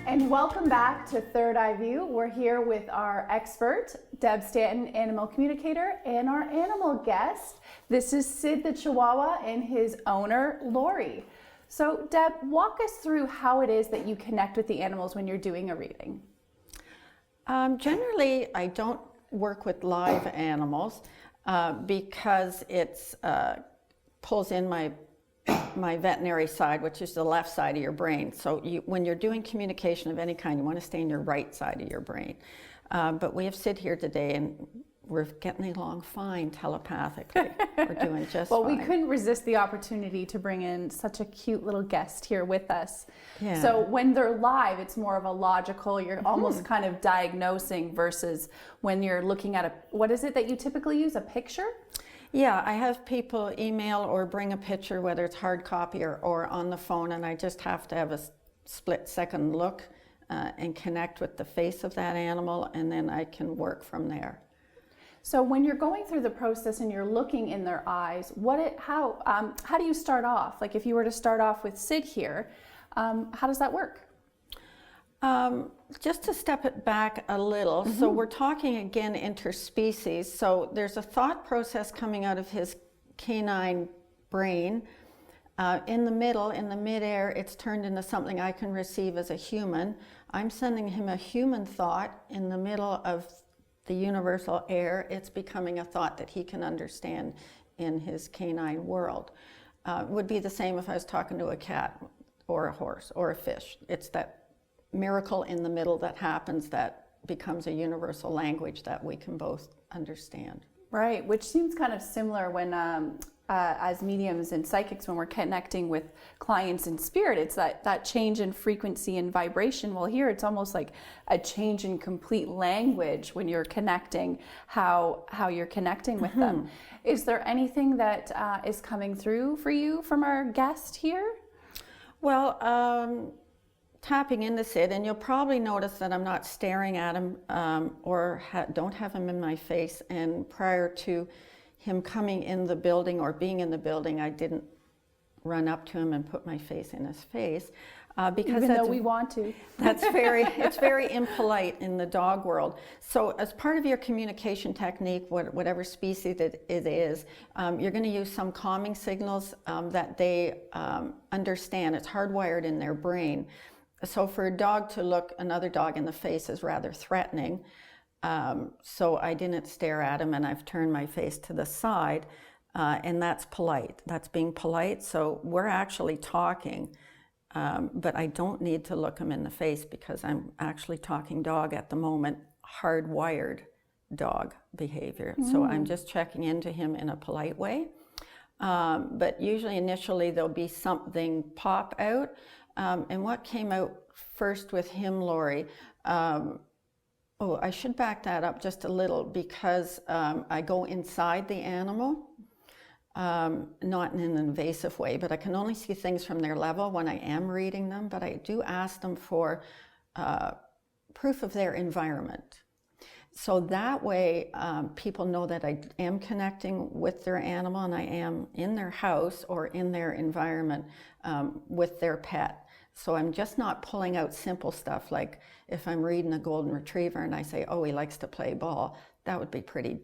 And welcome back to Third Eye View. We're here with our expert, Deb Stanton, animal communicator, and our animal guest. This is Sid the Chihuahua and his owner, Laurie. So Deb, walk us through how it is that you connect with the animals when you're doing a reading. Generally, I don't work with live animals because it's pulls in my veterinary side, which is the left side of your brain. So when you're doing communication of any kind, you want to stay in your right side of your brain. But we have Sid here today, and we're getting along fine telepathically. We're doing just well, fine. We couldn't resist the opportunity to bring in such a cute little guest here with us. Yeah. So when they're live, it's more of a logical, you're almost kind of diagnosing versus when you're looking at what is it that you typically use, a picture? Yeah, I have people email or bring a picture, whether it's hard copy or on the phone, and I just have to have a split-second look and connect with the face of that animal, and then I can work from there. So when you're going through the process and you're looking in their eyes, how do you start off? Like if you were to start off with Sid here, how does that work? Just to step it back a little, so we're talking again interspecies, so there's a thought process coming out of his canine brain. In the middle, in the midair, it's turned into something I can receive as a human. I'm sending him a human thought. In the middle of the universal air, it's becoming a thought that he can understand in his canine world. Would be the same if I was talking to a cat or a horse or a fish. It's that miracle in the middle that happens that becomes a universal language that we can both understand. Right, which seems kind of similar when as mediums and psychics, when we're connecting with clients in spirit, it's that change in frequency and vibration. Well, here it's almost like a change in complete language when you're connecting, how you're connecting with them. Is there anything that is coming through for you from our guest here? Well, tapping into Sid, and you'll probably notice that I'm not staring at him or don't have him in my face. And prior to him coming in the building or being in the building, I didn't run up to him and put my face in his face because even though we want to. It's very impolite in the dog world. So as part of your communication technique, whatever species it is, you're going to use some calming signals that they understand. It's hardwired in their brain. So for a dog to look another dog in the face is rather threatening. So I didn't stare at him, and I've turned my face to the side, and that's polite. That's being polite. So we're actually talking, but I don't need to look him in the face because I'm actually talking dog at the moment, hardwired dog behavior. So I'm just checking into him in a polite way. But usually initially there'll be something pop out. And what came out first with him, Laurie, I should back that up just a little because I go inside the animal, not in an invasive way, but I can only see things from their level when I am reading them, but I do ask them for proof of their environment. So that way people know that I am connecting with their animal and I am in their house or in their environment with their pet. So I'm just not pulling out simple stuff like if I'm reading a golden retriever and I say, oh, he likes to play ball, that would be pretty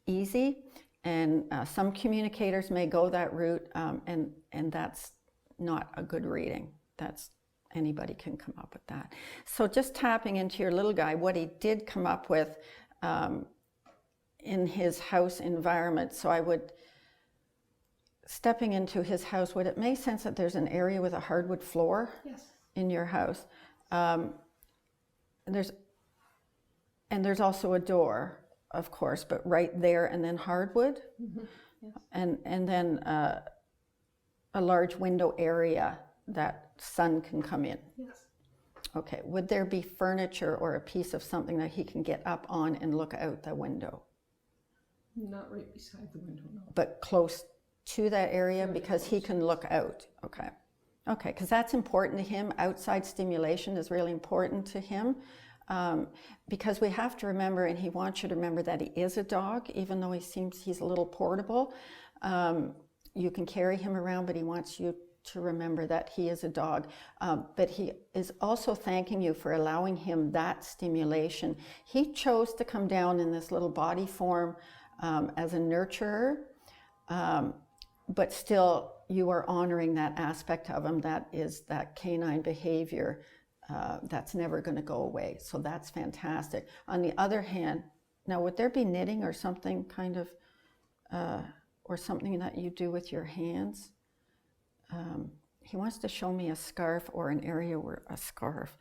easy. And some communicators may go that route and that's not a good reading. Anybody can come up with that. So just tapping into your little guy, what he did come up with in his house environment. So I would, stepping into his house, would it make sense that there's an area with a hardwood floor? Yes. In your house? There's also a door, of course, but right there and then hardwood? Yes. And then a large window area that sun can come in? Yes. Okay, would there be furniture or a piece of something that he can get up on and look out the window? Not right beside the window, no. But close to that area because he can look out. Okay, because that's important to him. Outside stimulation is really important to him because we have to remember, and he wants you to remember that he is a dog, even though he's a little portable. You can carry him around, but he wants you to remember that he is a dog, but he is also thanking you for allowing him that stimulation. He chose to come down in this little body form as a nurturer, but still you are honoring that aspect of him that is that canine behavior that's never going to go away. So that's fantastic. On the other hand, now would there be knitting or something kind of, or something that you do with your hands? He wants to show me a scarf or an area where a scarf,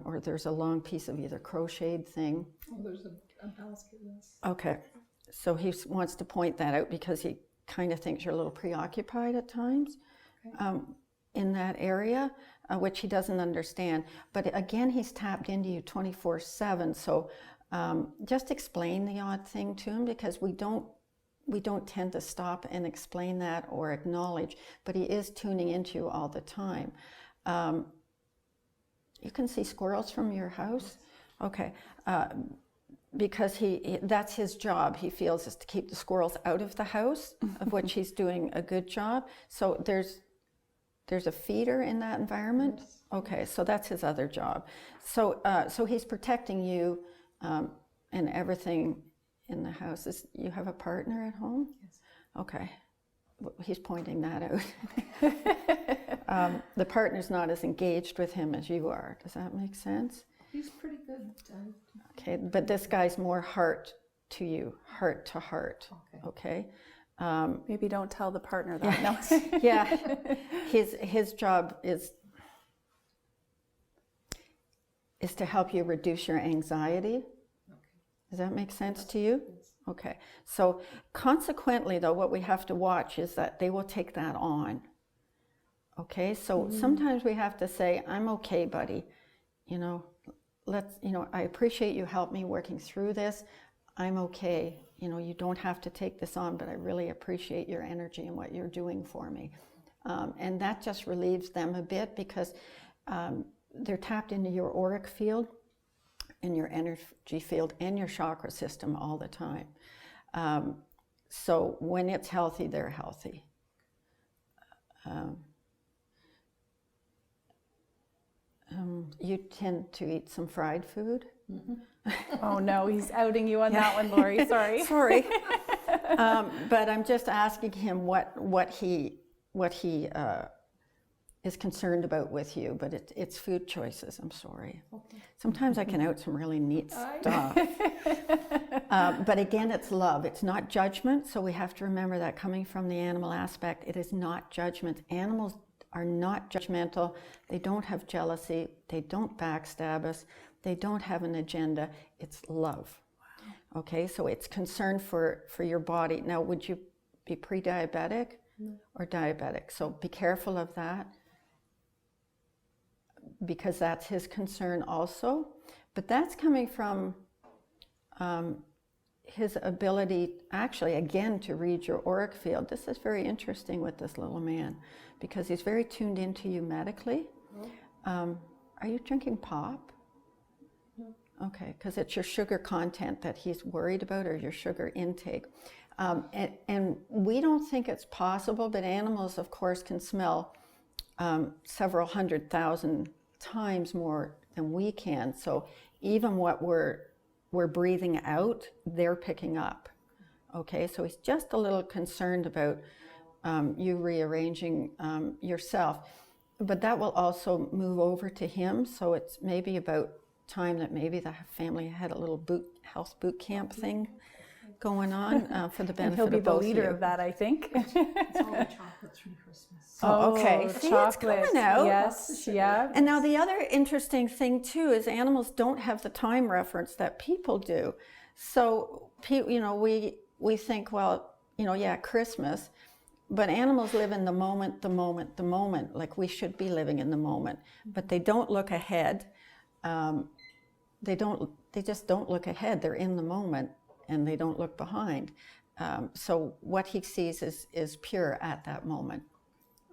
or there's a long piece of either crocheted thing. Oh, there's a basket, yes. Okay, so he wants to point that out because he kind of thinks you're a little preoccupied at times in that area, which he doesn't understand. But again, he's tapped into you 24/7. So just explain the odd thing to him, because we don't tend to stop and explain that or acknowledge, but he is tuning into you all the time. You can see squirrels from your house? Okay. Because that's his job, he feels, is to keep the squirrels out of the house, of which he's doing a good job. So there's a feeder in that environment? Yes. Okay, so that's his other job. So he's protecting you and everything in the house. You have a partner at home? Yes. Okay, he's pointing that out. The partner's not as engaged with him as you are. Does that make sense? He's pretty good. Okay, but this guy's more heart to you, heart to heart. Okay. Maybe don't tell the partner that. No. Yeah, his job is to help you reduce your anxiety. Does that make sense to you? Yes. Okay. So consequently, though, what we have to watch is that they will take that on. Okay. So sometimes we have to say, "I'm okay, buddy. You know, I appreciate you help me working through this. I'm okay. You know, you don't have to take this on, but I really appreciate your energy and what you're doing for me." And that just relieves them a bit, because they're tapped into your auric field and your energy field and your chakra system all the time. So when it's healthy, they're healthy. You tend to eat some fried food. Oh no, he's outing you on that one, Laurie. Sorry. Sorry. But I'm just asking him what he is concerned about with you. But it's food choices. I'm sorry. Okay. Sometimes I can out some really neat stuff. But again, it's love. It's not judgment. So we have to remember that coming from the animal aspect, it is not judgment. Animals are not judgmental. They don't have jealousy. They don't backstab us. They don't have an agenda. It's love. Wow. Okay, so it's concern for your body. Now, would you be pre-diabetic or diabetic? So be careful of that, because that's his concern also. But that's coming from his ability, actually, again, to read your auric field. This is very interesting with this little man, because he's very tuned into you medically. Are you drinking pop? No. Okay, because it's your sugar content that he's worried about, or your sugar intake. And we don't think it's possible, but animals, of course, can smell several 100,000 times more than we can. So even what we're breathing out, they're picking up. Okay, so he's just a little concerned about you rearranging yourself. But that will also move over to him. So it's maybe about time that maybe the family had a little health boot camp thing going on for the benefit And he'll be of the both leader you. of that, I think. It's all the chocolates from Christmas. Oh, okay. See, it's coming out. Yes, yeah. And now the other interesting thing too is animals don't have the time reference that people do. So, we think, well, yeah, Christmas, but animals live in the moment, the moment, the moment, like we should be living in the moment. But they don't look ahead. They just don't look ahead. They're in the moment, and they don't look behind. So what he sees is pure at that moment.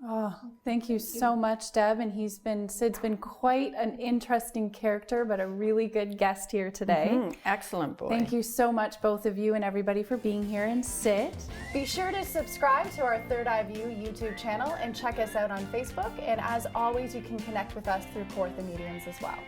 Oh, thank you so much, Deb. And Sid's been quite an interesting character, but a really good guest here today. Excellent boy. Thank you so much, both of you and everybody, for being here. And Sid, be sure to subscribe to our Third Eye View YouTube channel and check us out on Facebook. And as always, you can connect with us through Kawartha Mediums as well.